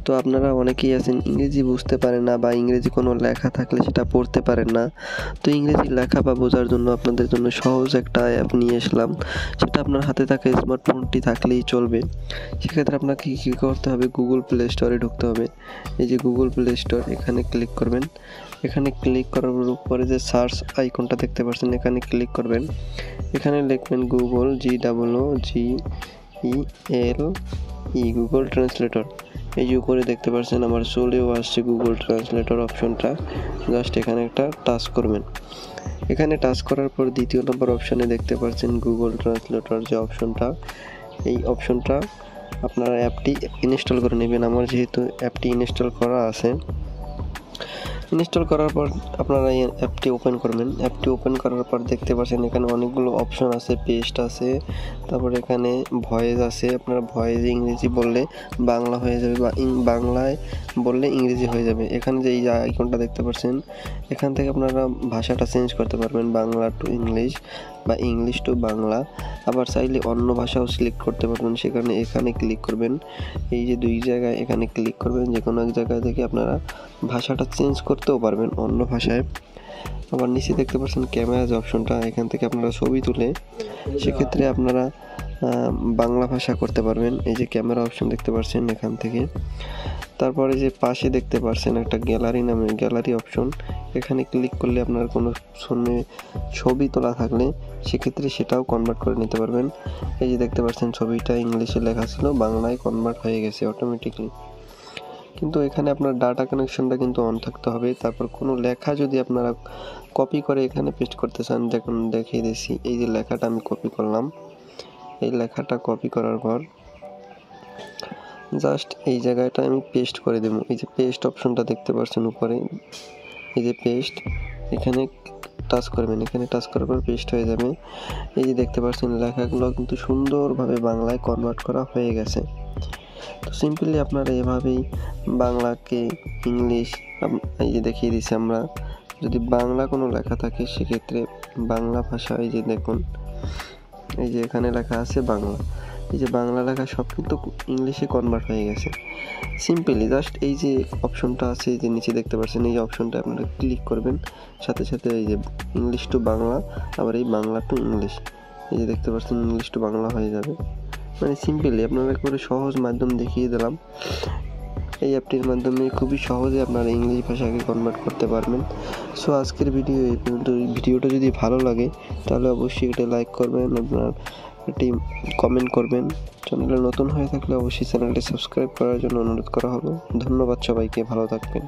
তো আপনারা অনেকেই আছেন ইংরেজি বুঝতে পারেন না বা ইংরেজি কোনো লেখা থাকলে সেটা পড়তে পারেন না। তো ইংরেজি লেখা বা বোঝার জন্য আপনাদের জন্য সহজ একটা অ্যাপ নিয়ে আসলাম। সেটা আপনার হাতে থাকা স্মার্টফোনটি থাকলেই চলবে। সেক্ষেত্রে আপনাকে কী করতে হবে, গুগল প্লে স্টোরে ঢুকতে হবে। এই যে গুগল প্লে স্টোর, এখানে ক্লিক করবেন। এখানে ক্লিক করার পরে যে সার্চ আইকনটা দেখতে পাচ্ছেন, এখানে ক্লিক করবেন। এখানে লিখবেন গুগল, GOOGLE গুগল ট্রান্সলেটর। এই যে উপরে দেখতে পাচ্ছেন আমার চলেও আসছে গুগল ট্রান্সলেটর অপশনটা। জাস্ট এখানে একটা টাচ করবেন। এখানে টাচ করার পর দ্বিতীয় নম্বর অপশানে দেখতে পাচ্ছেন গুগল ট্রান্সলেটর যে অপশনটা, এই অপশনটা আপনারা অ্যাপটি ইনস্টল করে নেবেন। আমার যেহেতু অ্যাপটি ইনস্টল করা আছে, ইনস্টল করার পর আপনারা এই অ্যাপটি ওপেন করবেন। অ্যাপটি ওপেন করার পর দেখতে পাচ্ছেন এখানে অনেকগুলো অপশন আছে, পেস্ট আছে, তারপর এখানে ভয়েস আছে। আপনারা ভয়েস ইংরেজি বললে বাংলা হয়ে যাবে বা বাংলায় বললে ইংরেজি হয়ে যাবে। এখানে যে এই আইকনটা দেখতে পাচ্ছেন, এখান থেকে আপনারা ভাষাটা চেঞ্জ করতে পারবেন, বাংলা টু ইংলিশ বা ইংলিশ টু বাংলা। আবার চাইলে অন্য ভাষাও সিলেক্ট করতে পারবেন। সেখানে এখানে ক্লিক করবেন, এই যে দুই জায়গায় এখানে ক্লিক করবেন। যে কোনো এক জায়গা থেকে আপনারা ভাষাটা চেঞ্জ করতেও পারবেন অন্য ভাষায়। আবার নিচে দেখতে পাচ্ছেন ক্যামেরা যে অপশনটা, এখান থেকে আপনারা ছবি তুলে সেক্ষেত্রে আপনারা বাংলা ভাষা করতে পারবেন। এই যে ক্যামেরা অপশন দেখতে পাচ্ছেন এখান থেকে। তারপরে যে পাশে দেখতে পাচ্ছেন একটা গ্যালারি নামে গ্যালারি অপশন, এখানে ক্লিক করলে আপনার কোনো ছবি তোলা থাকলে সেক্ষেত্রে সেটাও কনভার্ট করে নিতে পারবেন। এই যে দেখতে পাচ্ছেন ছবিটা ইংলিশে লেখা ছিল, বাংলায় কনভার্ট হয়ে গেছে অটোমেটিকলি। কিন্তু এখানে আপনার ডাটা কানেকশনটা কিন্তু অন থাকতে হবে। তারপর কোনো লেখা যদি আপনারা কপি করে এখানে পেস্ট করতে চান, দেখুন দেখিয়ে দিচ্ছি। এই যে লেখাটা আমি কপি করলাম, এই লেখাটা কপি করার পর জাস্ট এই জায়গাটা আমি পেস্ট করে দেবো। এই যে পেস্ট অপশনটা দেখতে পাচ্ছেন উপরে, এই যে পেস্ট, এখানে টাচ করবেন। এখানে টাচ করার পর পেস্ট হয়ে যাবে। এই যে দেখতে পাচ্ছেন লেখাগুলো কিন্তু সুন্দরভাবে বাংলায় কনভার্ট করা হয়ে গেছে। তো সিম্পলি আপনারা এভাবেই বাংলাকে ইংলিশ, এই যে দেখিয়ে দিচ্ছি আমরা, যদি বাংলা কোনো লেখা থাকে সেক্ষেত্রে বাংলা ভাষা, এই যে দেখুন এই যে এখানে লেখা আছে বাংলা, এই যে বাংলা লেখা সব কিন্তু ইংলিশে কনভার্ট হয়ে গেছে সিম্পলি। জাস্ট এই যে অপশনটা আছে, এই যে নিচে দেখতে পাচ্ছেন, এই অপশনটা আপনারা ক্লিক করবেন, সাথে সাথে এই যে ইংলিশ টু বাংলা, আবার এই বাংলা টু ইংলিশ, এই যে দেখতে পাচ্ছেন ইংলিশ টু বাংলা হয়ে যাবে। মানে সিম্পলি আপনারা একবারে সহজ মাধ্যম দেখিয়ে দিলাম। এই অ্যাপটির মাধ্যমে খুবই সহজে আপনারা ইংলিশ ভাষাকে কনভার্ট করতে পারবেন। সো আজকের ভিডিও এই পর্যন্ত। ভিডিওটা যদি ভালো লাগে তাহলে অবশ্যই এটা লাইক করবেন, আপনার এটি কমেন্ট করবেন। চ্যানেলে নতুন হয়ে থাকলে অবশ্যই চ্যানেলটি সাবস্ক্রাইব করার জন্য অনুরোধ করা হলো। ধন্যবাদ সবাইকে, ভালো থাকবেন।